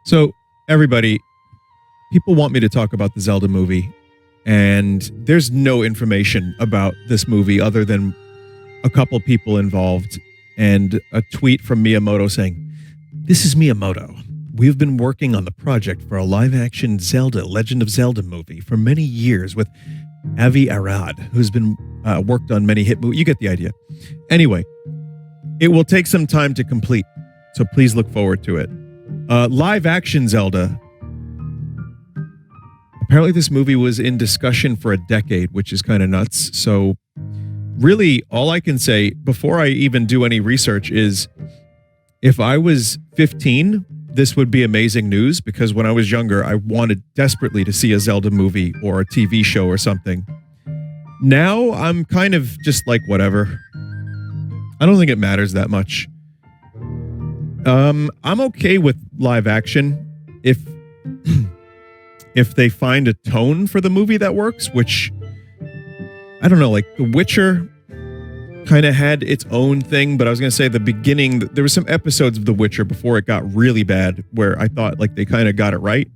So, everybody, people want me to talk about the Zelda movie, and there's no information about this movie other than a couple people involved and a tweet from Miyamoto saying, "This is Miyamoto. We've been working on the project for a live-action Zelda Legend of Zelda movie for many years with Avi Arad, who's been worked on many hit movies." You get the idea. Anyway, it will take some time to complete, so please look forward to it. Live-action Zelda. Apparently this movie was in discussion for a decade, which is kind of nuts. So really, all I can say before I even do any research is if I was 15, this would be amazing news, because when I was younger, I wanted desperately to see a Zelda movie or a TV show or something. Now I'm kind of just like, whatever. I don't think it matters that much. I'm okay with live action if if they find a tone for the movie that works, which I don't know, like The Witcher kind of had its own thing, but I was going to say the beginning, there were some episodes of The Witcher before it got really bad where I thought like they kind of got it right.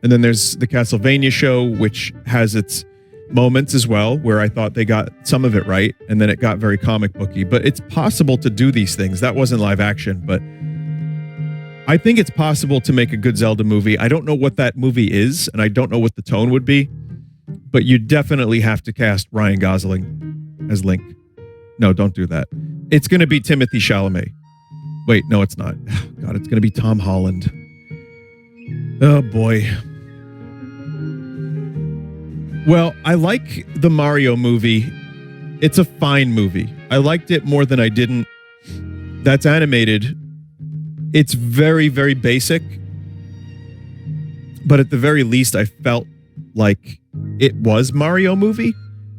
And then there's the Castlevania show, which has its moments as well, where I thought they got some of it right, and then it got very comic booky. But it's possible to do these things. That wasn't live action, but I think it's possible to make a good Zelda movie. I don't know what that movie is, and I don't know what the tone would be, but you definitely have to cast Ryan Gosling as Link. No, don't do that. It's going to be Timothée Chalamet. Wait, no, it's not. God, it's going to be Tom Holland. Oh, boy. Well, I like the Mario movie. It's a fine movie. I liked it more than I didn't. That's animated. It's very, very basic. But at the very least, I felt like it was Mario movie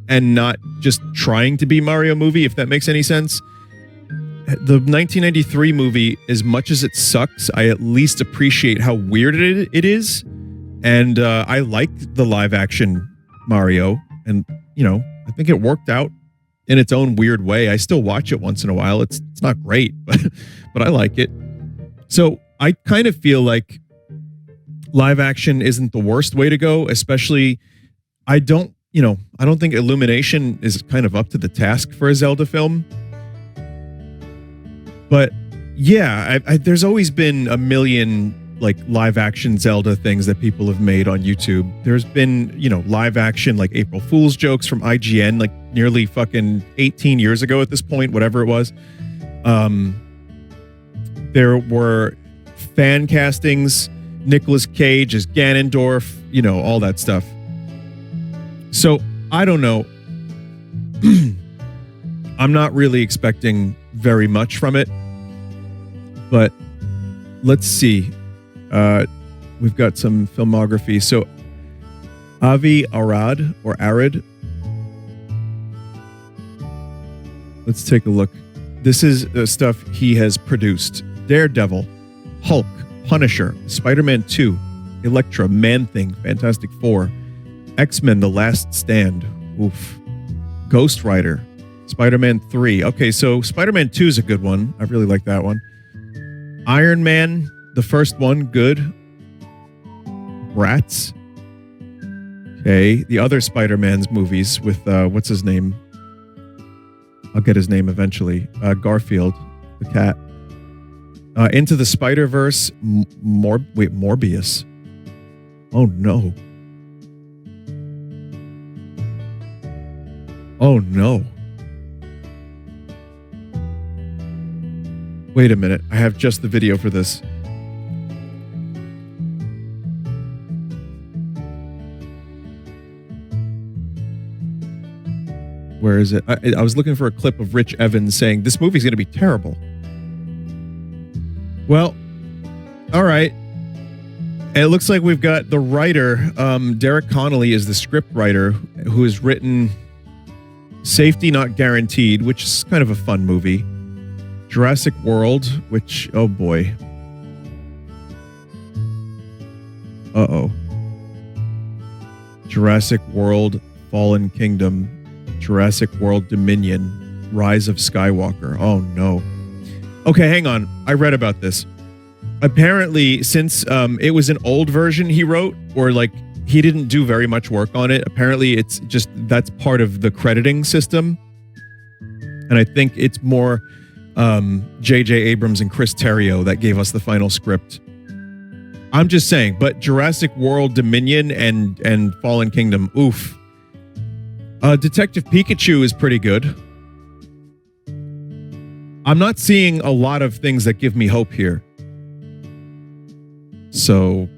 and not just trying to be Mario movie, if that makes any sense. The 1993 movie, as much as it sucks, I at least appreciate how weird it is. And I liked the live action Mario. And, you know, I think it worked out in its own weird way. I still watch it once in a while. It's not great, but I like it. So I kind of feel like live action isn't the worst way to go, especially I don't think Illumination is kind of up to the task for a Zelda film. But yeah, there's always been a million like live action Zelda things that people have made on YouTube. There's been, live action like April Fool's jokes from IGN like nearly fucking 18 years ago at this point, whatever it was. There were fan castings, Nicolas Cage as Ganondorf, all that stuff. So, I don't know. I'm not really expecting very much from it. But let's see. We've got some filmography. So, Avi Arad or Arad. Let's take a look. This is the stuff he has produced. Daredevil, Hulk, Punisher, Spider-Man 2, Elektra, Man-Thing, Fantastic Four, X-Men The Last Stand, oof, Ghost Rider, Spider-Man 3. Okay, so Spider-Man 2 is a good one. I really like that one. Iron Man, the first one, good. Rats. Okay, the other Spider-Man's movies with, what's his name? I'll get his name eventually. Garfield, the cat. Into the Spider-Verse, Morbius. Oh, no. Oh, no. Wait a minute. I have just the video for this. Where is it? I was looking for a clip of Rich Evans saying, this movie's going to be terrible. Well, all right. And it looks like we've got the writer, Derek Connolly is the script writer who has written Safety Not Guaranteed, which is kind of a fun movie. Jurassic World, which, oh boy. Uh-oh. Jurassic World, Fallen Kingdom, Jurassic World Dominion, Rise of Skywalker. Oh no. Okay, hang on. I read about this. apparently, since it was an old version he wrote, or like he didn't do very much work on it, apparently it's just that's part of the crediting system. And I think it's more J.J. Abrams and Chris Terrio that gave us the final script. I'm just saying, but Jurassic World Dominion and Fallen Kingdom, oof. Detective Pikachu is pretty good. I'm not seeing a lot of things that give me hope here. So,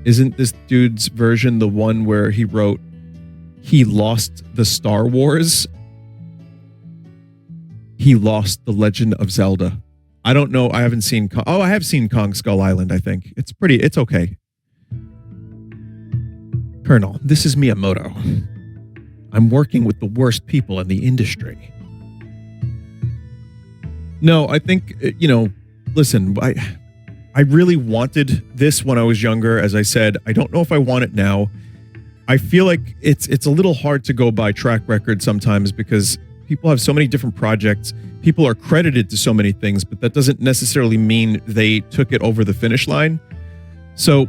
isn't this dude's version the one where he wrote, he lost the Star Wars? He lost the Legend of Zelda. I don't know. I haven't seen. I have seen Kong Skull Island, I think. It's okay. Colonel, this is Miyamoto. I'm working with the worst people in the industry. No, I think, listen, I really wanted this when I was younger. As I said, I don't know if I want it now. I feel like it's a little hard to go by track record sometimes because people have so many different projects. People are credited to so many things, but that doesn't necessarily mean they took it over the finish line. So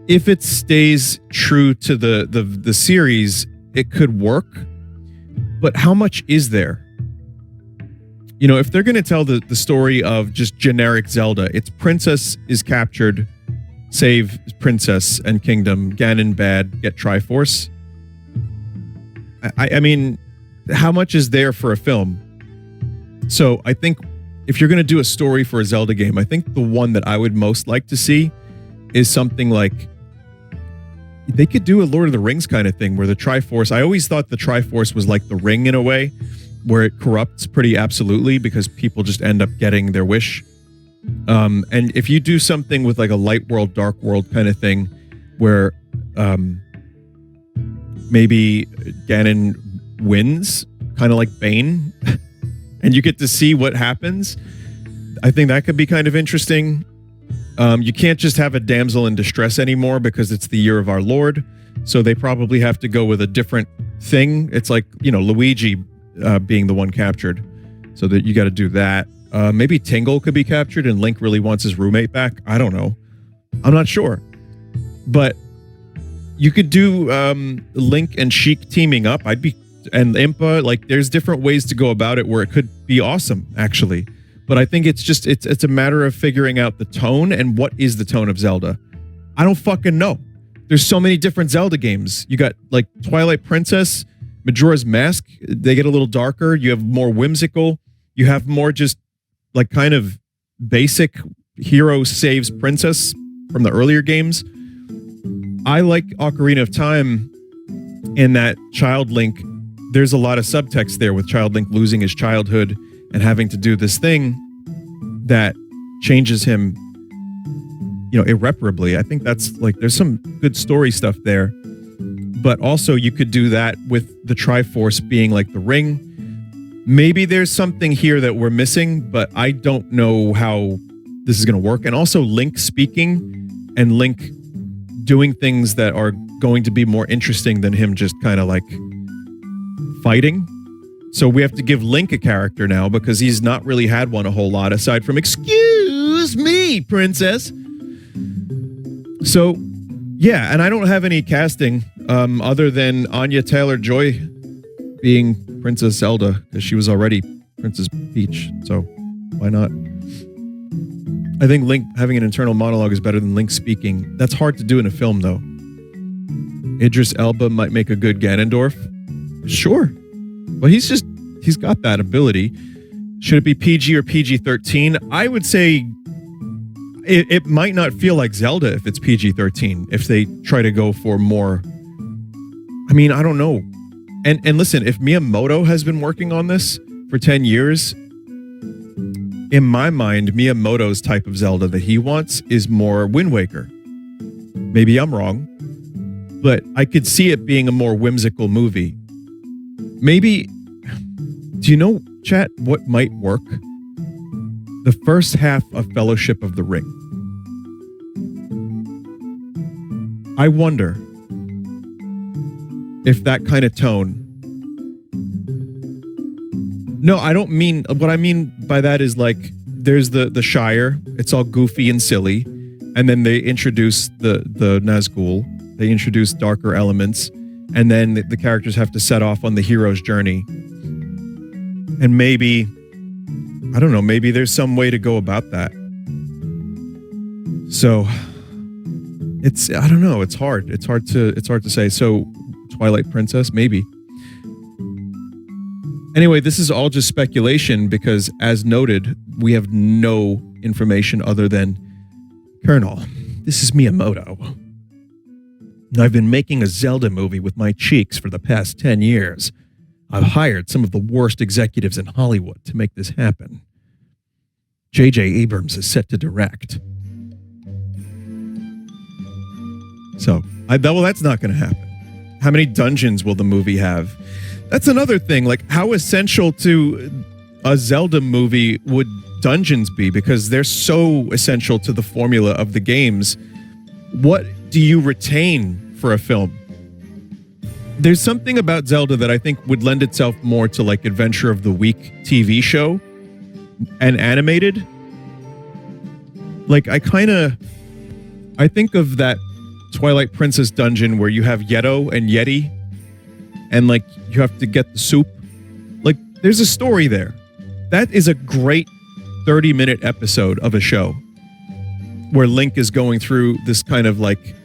if it stays true to the series, it could work. But how much is there? If they're going to tell the story of just generic Zelda, it's princess is captured, save princess and kingdom, Ganon bad, get Triforce. I mean, how much is there for a film? So I think if you're going to do a story for a Zelda game, I think the one that I would most like to see is something like they could do a Lord of the Rings kind of thing where the Triforce, I always thought the Triforce was like the ring in a way where it corrupts pretty absolutely because people just end up getting their wish. And if you do something with like a light world, dark world kind of thing where maybe Ganon wins, kind of like Bane, and you get to see what happens, I think that could be kind of interesting. You can't just have a damsel in distress anymore because it's the year of our Lord. So they probably have to go with a different thing. It's like, Luigi being the one captured. So that you got to do that. Maybe Tingle could be captured and Link really wants his roommate back. I don't know. I'm not sure. But you could do Link and Sheik teaming up. And Impa, like there's different ways to go about it where it could be awesome, actually. But I think it's a matter of figuring out the tone and what is the tone of Zelda. I don't fucking know. There's so many different Zelda games. You got like Twilight Princess, Majora's Mask. They get a little darker. You have more whimsical. You have more just like kind of basic hero saves princess from the earlier games. I like Ocarina of Time in that Child Link. There's a lot of subtext there with Child Link losing his childhood and having to do this thing that changes him, irreparably. I think that's like, there's some good story stuff there. But also you could do that with the Triforce being like the ring. Maybe there's something here that we're missing, but I don't know how this is going to work. And also Link speaking and Link doing things that are going to be more interesting than him just kind of like fighting. So we have to give Link a character now because he's not really had one a whole lot aside from "Excuse me, princess." So yeah, and I don't have any casting other than Anya Taylor-Joy being Princess Zelda because she was already Princess Peach. So why not? I think Link having an internal monologue is better than Link speaking. That's hard to do in a film though. Idris Elba might make a good Ganondorf. Sure. Well, he's got that ability. Should it be PG or PG-13? I would say it might not feel like Zelda if it's PG-13, if they try to go for more. I mean, I don't know. And listen, if Miyamoto has been working on this for 10 years, in my mind, Miyamoto's type of Zelda that he wants is more Wind Waker. Maybe I'm wrong, but I could see it being a more whimsical movie. Maybe, do you know, chat, what might work? The first half of Fellowship of the Ring. I wonder if that kind of tone No, I don't mean, what I mean by that is like, there's the Shire. It's all goofy and silly. And then they introduce the Nazgul. They introduce darker elements. And then the characters have to set off on the hero's journey. And maybe, I don't know, maybe there's some way to go about that. So I don't know, it's hard. It's hard to say. So Twilight Princess, maybe. Anyway, this is all just speculation because, as noted, we have no information other than, Colonel, this is Miyamoto. I've been making a Zelda movie with my cheeks for the past 10 years. I've hired some of the worst executives in Hollywood to make this happen. J.J. Abrams is set to direct. So, well, that's not going to happen. How many dungeons will the movie have? That's another thing. Like, how essential to a Zelda movie would dungeons be? Because they're so essential to the formula of the games. What do you retain for a film? There's something about Zelda that I think would lend itself more to like Adventure of the Week TV show and animated. Like, I think of that Twilight Princess dungeon where you have Yeto and Yeti and like you have to get the soup. Like, there's a story there. That is a great 30-minute episode of a show where Link is going through this kind of like,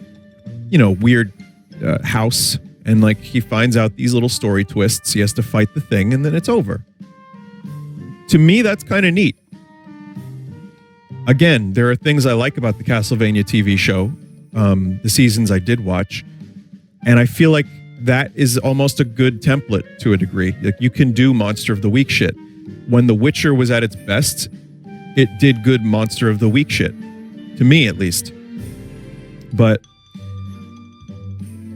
you know, weird house, and like he finds out these little story twists. He has to fight the thing and then it's over. To me, that's kind of neat. Again, there are things I like about the Castlevania TV show, the seasons I did watch, and I feel like that is almost a good template to a degree. Like, you can do Monster of the Week shit. When The Witcher was at its best, it did good Monster of the Week shit. To me, at least. But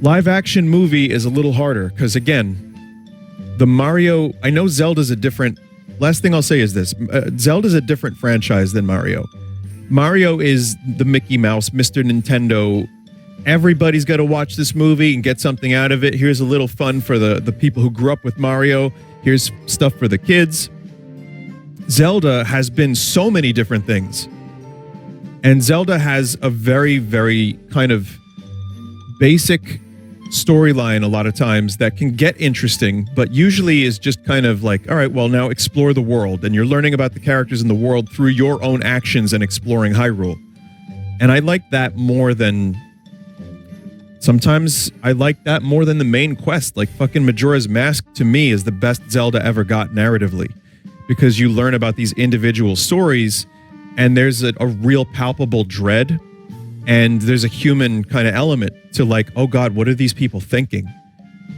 live action movie is a little harder because, again, the Mario, I know Zelda's a different, last thing I'll say is this, Zelda's a different franchise than Mario. Mario is the Mickey Mouse, Mr. Nintendo, everybody's got to watch this movie and get something out of it. Here's a little fun for the people who grew up with Mario. Here's stuff for the kids. Zelda has been so many different things. And Zelda has a very, very kind of basic storyline a lot of times that can get interesting, but usually is just kind of like, all right, well, now explore the world. And you're learning about the characters in the world through your own actions and exploring Hyrule. And I like that more than... Sometimes I like that more than the main quest. Like fucking Majora's Mask, to me, is the best Zelda ever got narratively. Because you learn about these individual stories, and there's a real palpable dread, and there's a human kind of element to like, oh God, what are these people thinking?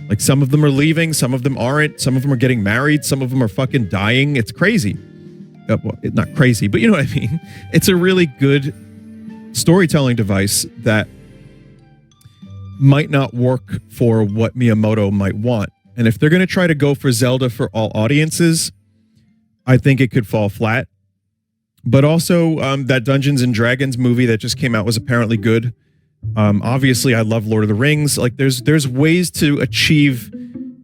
Like, some of them are leaving, some of them aren't, some of them are getting married, some of them are fucking dying. It's crazy. Well, not crazy, but you know what I mean? It's a really good storytelling device that might not work for what Miyamoto might want. And if they're going to try to go for Zelda for all audiences, I think it could fall flat. But also, that Dungeons and Dragons movie that just came out was apparently good. Obviously, I love Lord of the Rings. Like, there's ways to achieve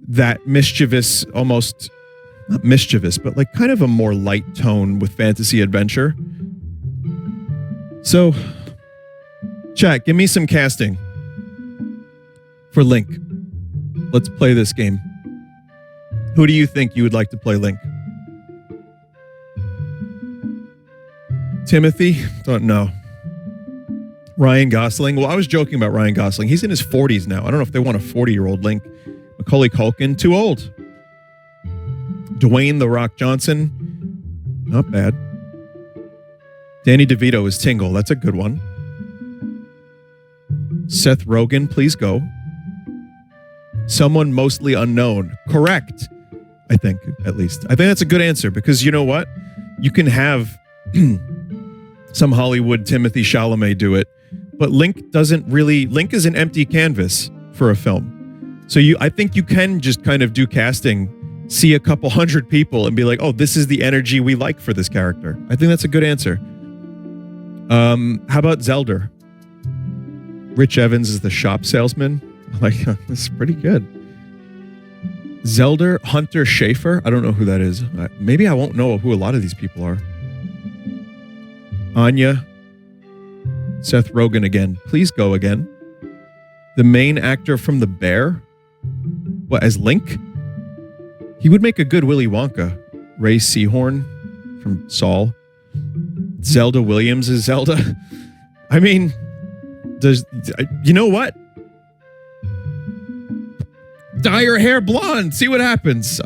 that mischievous, almost not mischievous, but like kind of a more light tone with fantasy adventure. So, chat, give me some casting for Link. Let's play this game. Who do you think you would like to play Link? Timothy? Don't know. Ryan Gosling? Well, I was joking about Ryan Gosling. He's in his 40s now. I don't know if they want a 40-year-old Link. Macaulay Culkin? Too old. Dwayne "The Rock" Johnson? Not bad. Danny DeVito is Tingle. That's a good one. Seth Rogen? Please go. Someone mostly unknown. Correct. I think, at least. I think that's a good answer because you know what? You can have some Hollywood Timothy Chalamet do it, but Link is an empty canvas for a film. So I think you can just kind of do casting, see a couple hundred people and be like, oh, this is the energy we like for this character. I think that's a good answer. How about Zelda? Rich Evans is the shop salesman. Like, this is pretty good. Zelda Hunter Schafer. I don't know who that is. Maybe I won't know who a lot of these people are. Anya. Seth Rogen again. Please go again. The main actor from The Bear. What, as Link? He would make a good Willy Wonka. Ray Seahorn from Saul. Zelda Williams is Zelda. I mean, you know what? Dye your hair blonde. See what happens.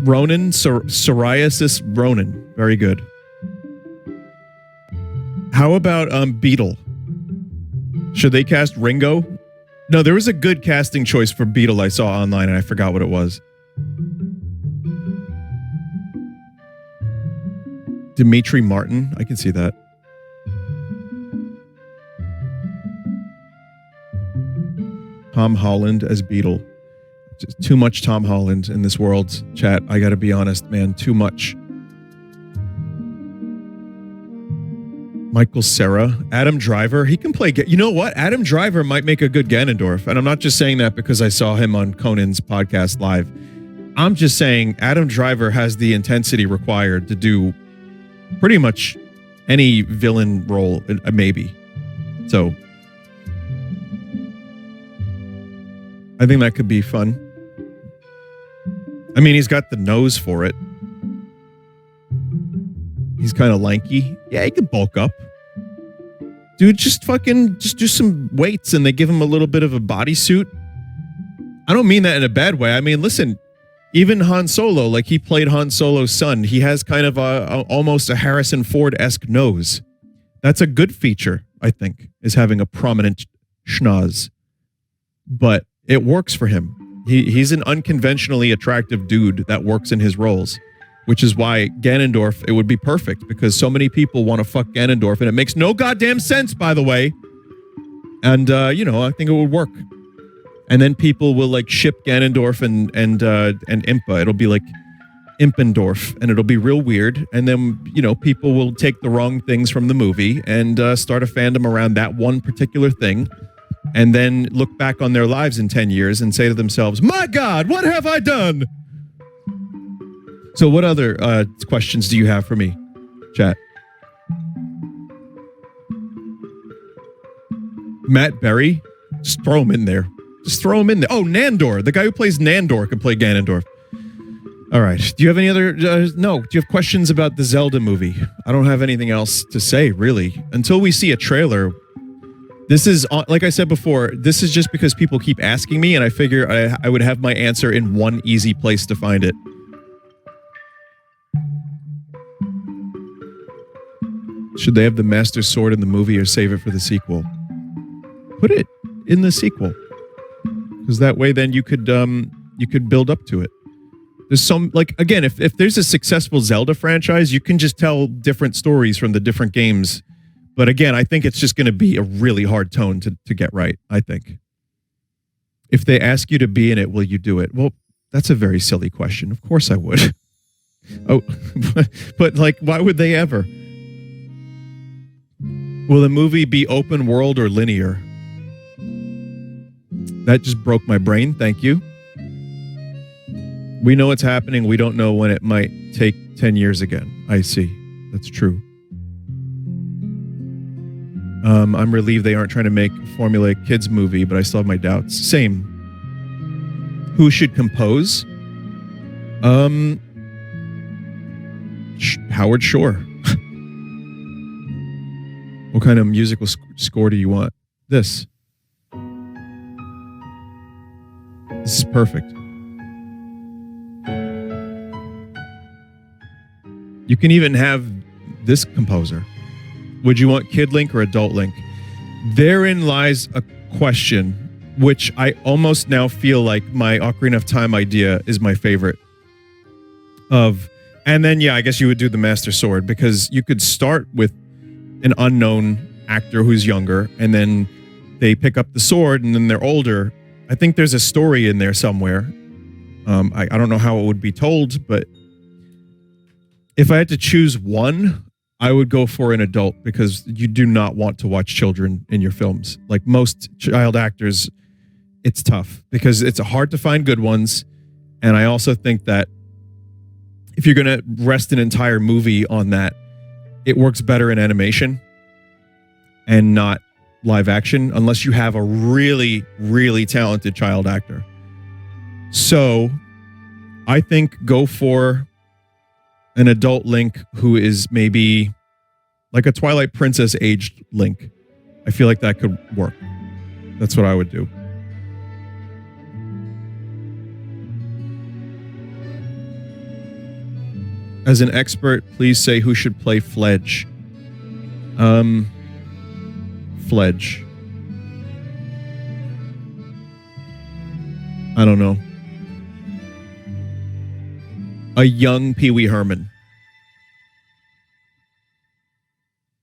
Ronan, psoriasis Ronan. Very good. How about Beetle? Should they cast Ringo? No, there was a good casting choice for Beetle I saw online and I forgot what it was. Dimitri Martin. I can see that. Tom Holland as Beetle. Just too much Tom Holland in this world, chat. I gotta be honest, man. Too much. Michael Cera. Adam Driver. He can play... You know what? Adam Driver might make a good Ganondorf. And I'm not just saying that because I saw him on Conan's podcast live. I'm just saying Adam Driver has the intensity required to do pretty much any villain role, maybe. So... I think that could be fun. I mean, he's got the nose for it. He's kind of lanky. Yeah, he can bulk up. Dude, just do some weights and they give him a little bit of a bodysuit. I don't mean that in a bad way. I mean, listen, even Han Solo, like he played Han Solo's son, he has kind of almost a Harrison Ford-esque nose. That's a good feature, I think, is having a prominent schnoz. But it works for him. He's an unconventionally attractive dude that works in his roles, which is why Ganondorf, it would be perfect because so many people want to fuck Ganondorf and it makes no goddamn sense, by the way. And, you know, I think it would work. And then people will like ship Ganondorf and Impa. It'll be like Impendorf and it'll be real weird. And then, you know, people will take the wrong things from the movie and start a fandom around that one particular thing. And then look back on their lives in 10 years and say to themselves, my God, what have I done? So what other questions do you have for me, chat? Matt Berry? Just throw him in there. Just throw him in there. Oh, Nandor. The guy who plays Nandor could play Ganondorf. All right. Do you have any other... no. Do you have questions about the Zelda movie? I don't have anything else to say, really. Until we see a trailer... This is, like I said before, this is just because people keep asking me, and I figure I would have my answer in one easy place to find it. Should they have the Master Sword in the movie or save it for the sequel? Put it in the sequel. Because that way then you could build up to it. There's some, like, again, if there's a successful Zelda franchise, you can just tell different stories from the different games. But again, I think it's just going to be a really hard tone to get right, I think. If they ask you to be in it, will you do it? Well, that's a very silly question. Of course I would. Oh, but like, why would they ever? Will the movie be open world or linear? That just broke my brain. Thank you. We know it's happening. We don't know when it might take 10 years again. I see. That's true. I'm relieved they aren't trying to make a formulaic kids movie, but I still have my doubts. Same. Who should compose? Howard Shore. What kind of musical score do you want? This. This is perfect. You can even have this composer. Would you want Kid Link or Adult Link? Therein lies a question, which I almost now feel like my Ocarina of Time idea is my favorite. And then, yeah, I guess you would do the Master Sword, because you could start with an unknown actor who's younger, and then they pick up the sword, and then they're older. I think there's a story in there somewhere. I don't know how it would be told, but if I had to choose one, I would go for an adult, because you do not want to watch children in your films. Like most child actors, it's tough because it's hard to find good ones. And I also think that if you're going to rest an entire movie on that, it works better in animation and not live action unless you have a really, really talented child actor. So I think go for an adult Link who is maybe like a Twilight Princess aged Link. I feel like that could work. That's what I would do. As an expert, please say who should play Fledge. Fledge. I don't know. A young Pee Wee Herman.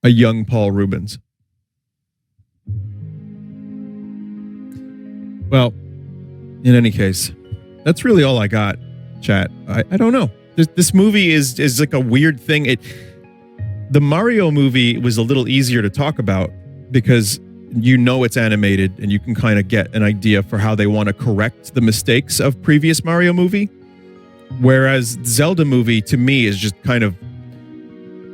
A young Paul Rubens. Well, in any case, that's really all I got, chat. I don't know. This movie is like a weird thing. The Mario movie was a little easier to talk about because you know it's animated and you can kind of get an idea for how they want to correct the mistakes of previous Mario movie. Whereas Zelda movie to me is just kind of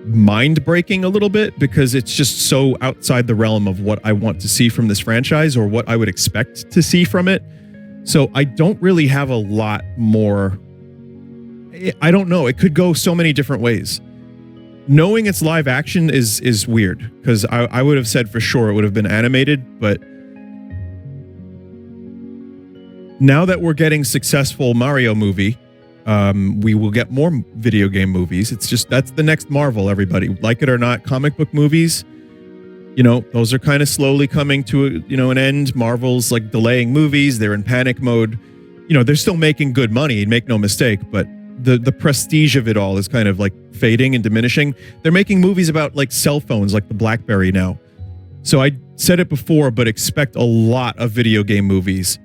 mind-breaking a little bit because it's just so outside the realm of what I want to see from this franchise or what I would expect to see from it. So I don't really have a lot more. I don't know. It could go so many different ways. Knowing it's live action is weird because I would have said for sure it would have been animated, but now that we're getting successful Mario movie, we will get more video game movies. It's just that's the next Marvel, everybody. Like it or not, comic book movies, you know, those are kind of slowly coming to an end. Marvel's like delaying movies. They're in panic mode. You know, they're still making good money, make no mistake, but the prestige of it all is kind of like fading and diminishing. They're making movies about like cell phones, like the BlackBerry now. So I said it before, but expect a lot of video game movies.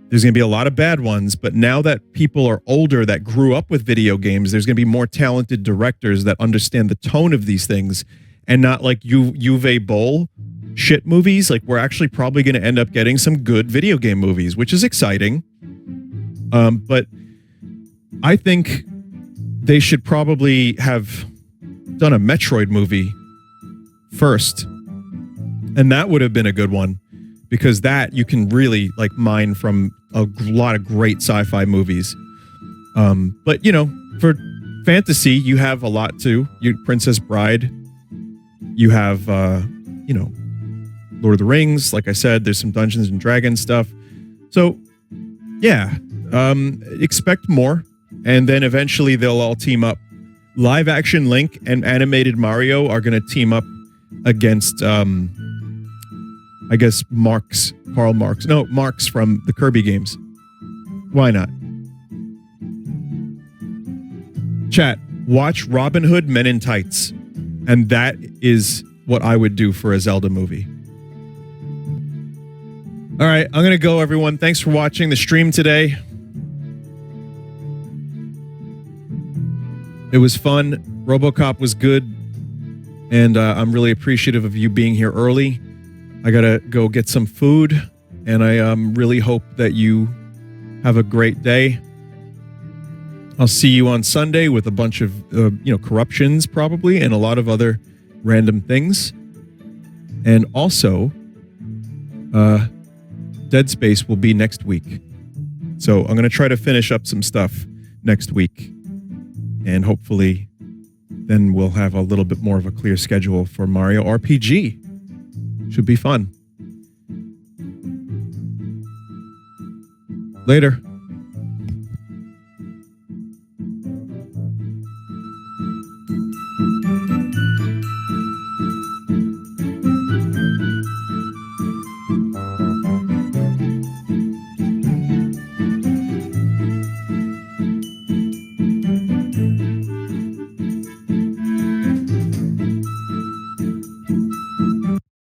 There's going to be a lot of bad ones, but now that people are older that grew up with video games, there's going to be more talented directors that understand the tone of these things and not like Uwe Boll shit movies. Like we're actually probably going to end up getting some good video game movies, which is exciting. But I think they should probably have done a Metroid movie first. And that would have been a good one because that you can really like mine from a lot of great sci-fi movies. But you know, for fantasy, you have a lot too. Princess Bride, you have, Lord of the Rings. Like I said, there's some Dungeons and Dragons stuff. So yeah, expect more. And then eventually they'll all team up. Live action Link and animated Mario are going to team up against, I guess, Marx from the Kirby games. Why not? Chat, watch Robin Hood Men in Tights. And that is what I would do for a Zelda movie. All right, I'm going to go, everyone. Thanks for watching the stream today. It was fun. RoboCop was good. And I'm really appreciative of you being here early. I got to go get some food. And I really hope that you have a great day. I'll see you on Sunday with a bunch of, corruptions probably and a lot of other random things. And also, Dead Space will be next week. So I'm going to try to finish up some stuff next week. And hopefully then we'll have a little bit more of a clear schedule for Mario RPG. Should be fun. Later.